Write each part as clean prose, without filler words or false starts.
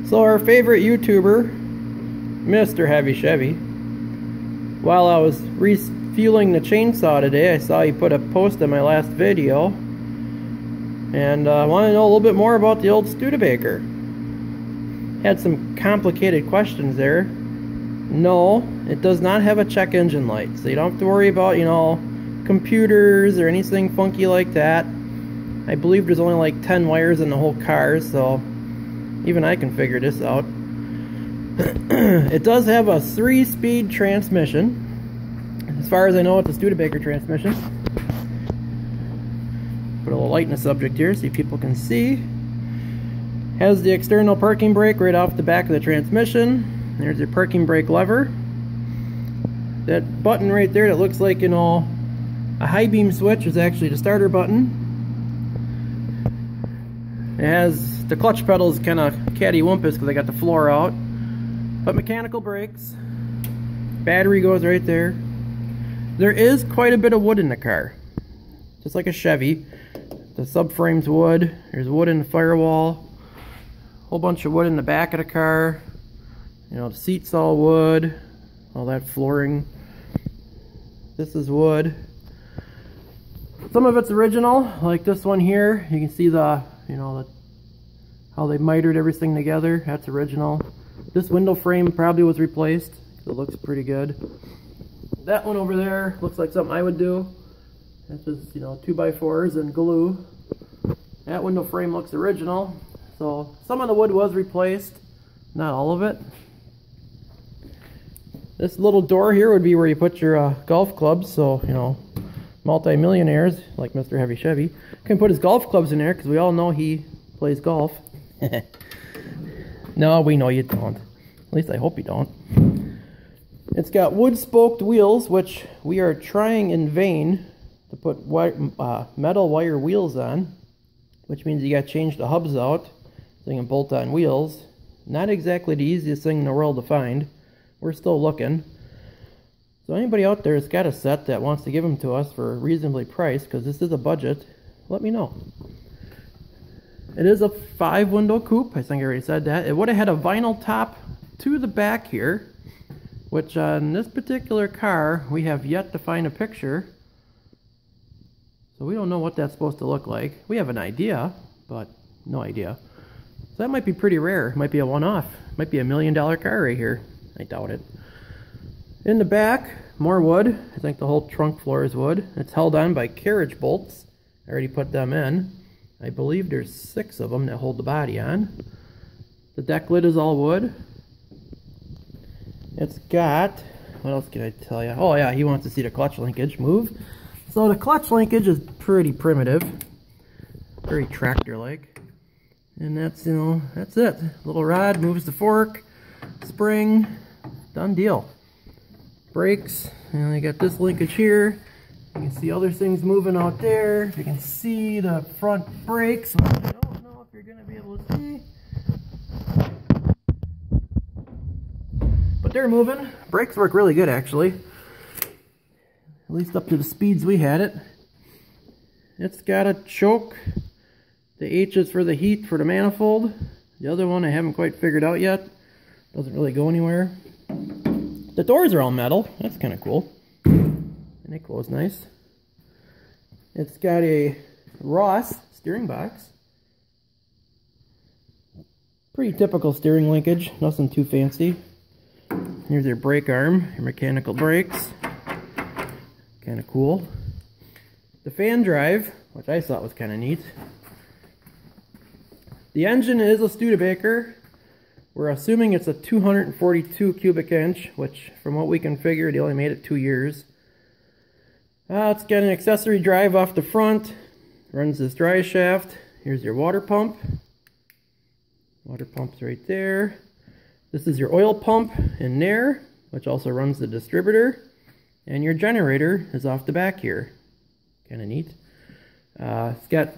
So our favorite YouTuber, Mr. Mrhevyshevy, while I was refueling the chainsaw today, I saw he put a post in my last video, and I want to know a little bit more about the old Studebaker. Had some complicated questions there. No, it does not have a check engine light, so you don't have to worry about, computers or anything funky like that. I believe there's only like 10 wires in the whole car, so even I can figure this out. It does have a 3-speed transmission. As far as I know, it's a Studebaker transmission. Put a little light in the subject here so people can see. Has the external parking brake right off the back of the transmission. There's your parking brake lever. That button right there that looks like, a high beam switch is actually the starter button. It has the clutch pedals kind of catty-wumpus because I got the floor out. But mechanical brakes. Battery goes right there. There is quite a bit of wood in the car. Just like a Chevy. The subframe's wood. There's wood in the firewall. Whole bunch of wood in the back of the car. The seat's all wood. All that flooring. This is wood. Some of it's original, like this one here. You can see the how they mitered everything together. That's original. This window frame probably was replaced. It looks pretty good. That one over there looks like something I would do. That's just 2x4s and glue. That window frame looks original. So some of the wood was replaced, not all of it. This little door here would be where you put your golf clubs. So multi-millionaires like Mr. Mrhevyshevy can put his golf clubs in there because we all know he plays golf. No, we know you don't. At least I hope you don't. It's got wood spoked wheels, which we are trying in vain to put metal wire wheels on, which means you got to change the hubs out so you can bolt on wheels. Not exactly the easiest thing in the world to find. We're still looking. So anybody out there that's got a set that wants to give them to us for a reasonably priced, because this is a budget, let me know. It is a 5-window coupe. I think I already said that. It would have had a vinyl top to the back here, which on this particular car, we have yet to find a picture. So we don't know what that's supposed to look like. We have an idea, but no idea. So that might be pretty rare. Might be a one-off. Might be $1 million car right here. I doubt it. In the back, more wood. I think the whole trunk floor is wood. It's held on by carriage bolts. I already put them in. I believe there's 6 of them that hold the body on. The deck lid is all wood. It's got, what else can I tell you? Oh yeah, he wants to see the clutch linkage move. So the clutch linkage is pretty primitive. Very tractor-like. And that's, that's it. Little rod moves the fork, spring, done deal. Brakes, and I got this linkage here. You can see other things moving out there. You can see the front brakes, which I don't know if you're going to be able to see. But they're moving. Brakes work really good, actually. At least up to the speeds we had it. It's got a choke. The H is for the heat for the manifold. The other one I haven't quite figured out yet. Doesn't really go anywhere. The doors are all metal. That's kind of cool. And they close nice. It's got a Ross steering box. Pretty typical steering linkage. Nothing too fancy. Here's your brake arm. Your mechanical brakes. Kind of cool. The fan drive, which I thought was kind of neat. The engine is a Studebaker. We're assuming it's a 242 cubic inch, which from what we can figure, they only made it 2 years. It's got an accessory drive off the front. Runs this dry shaft. Here's your water pump. Water pump's right there. This is your oil pump in there, which also runs the distributor. And your generator is off the back here. Kind of neat. It's got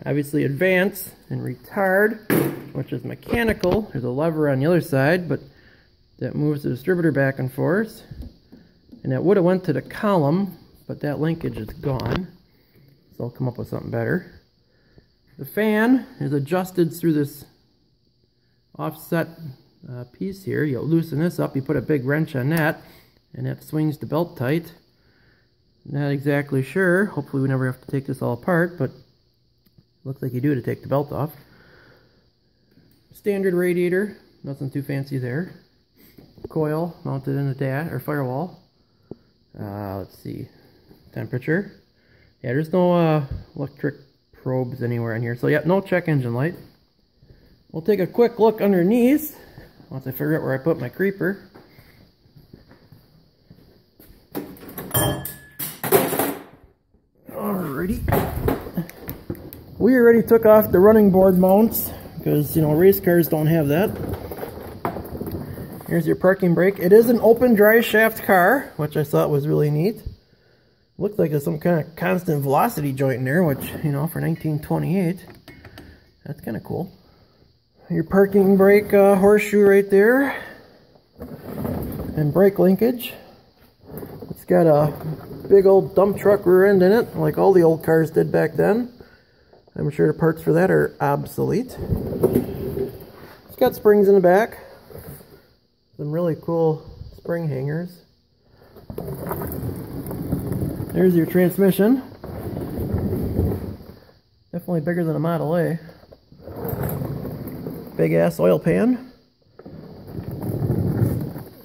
obviously advance and retard, which is mechanical. There's a lever on the other side, but that moves the distributor back and forth. And that would have went to the column, but that linkage is gone. So I'll come up with something better. The fan is adjusted through this offset piece here. You loosen this up, you put a big wrench on that, and that swings the belt tight. Not exactly sure. Hopefully we never have to take this all apart, but looks like you do to take the belt off. Standard radiator, nothing too fancy there. Coil mounted in the dash or firewall. Let's see, temperature. Yeah, there's no electric probes anywhere in here. So yeah, no check engine light. We'll take a quick look underneath once I figure out where I put my creeper. Alrighty. We already took off the running board mounts because, you know, race cars don't have that. Here's your parking brake. It is an open dry shaft car, which I thought was really neat. Looks like there's some kind of constant velocity joint in there, which, you know, for 1928, that's kind of cool. Your parking brake horseshoe right there. And brake linkage. It's got a big old dump truck rear end in it, like all the old cars did back then. I'm sure the parts for that are obsolete. It's got springs in the back. Some really cool spring hangers. There's your transmission. Definitely bigger than a Model A. Big ass oil pan.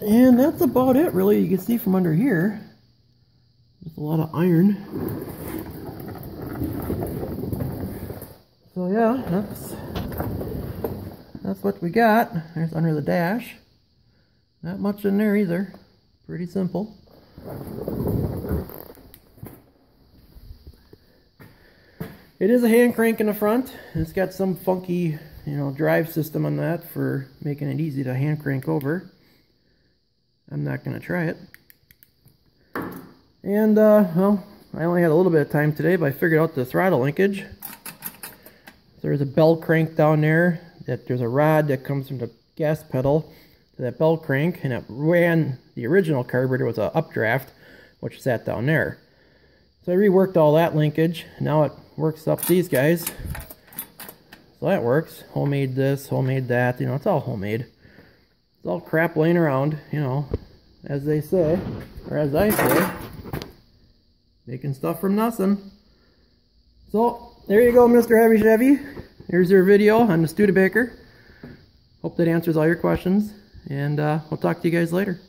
And that's about it really. You can see from under here, there's a lot of iron. So yeah, that's what we got. There's under the dash. Not much in there either. Pretty simple. It is a hand crank in the front. It's got some funky, you know, drive system on that for making it easy to hand crank over. I'm not going to try it. And, well, I only had a little bit of time today, but I figured out the throttle linkage. There's a bell crank down there. There's a rod that comes from the gas pedal to that bell crank, and it ran the original carburetor was an updraft, which sat down there. So I reworked all that linkage. Now it works up these guys. So that works. Homemade this, homemade that. You know, it's all homemade. It's all crap laying around, you know, as they say, or as I say, making stuff from nothing. So there you go, Mr. Mrhevyshevy. Here's your video on the Studebaker. Hope that answers all your questions, and we'll talk to you guys later.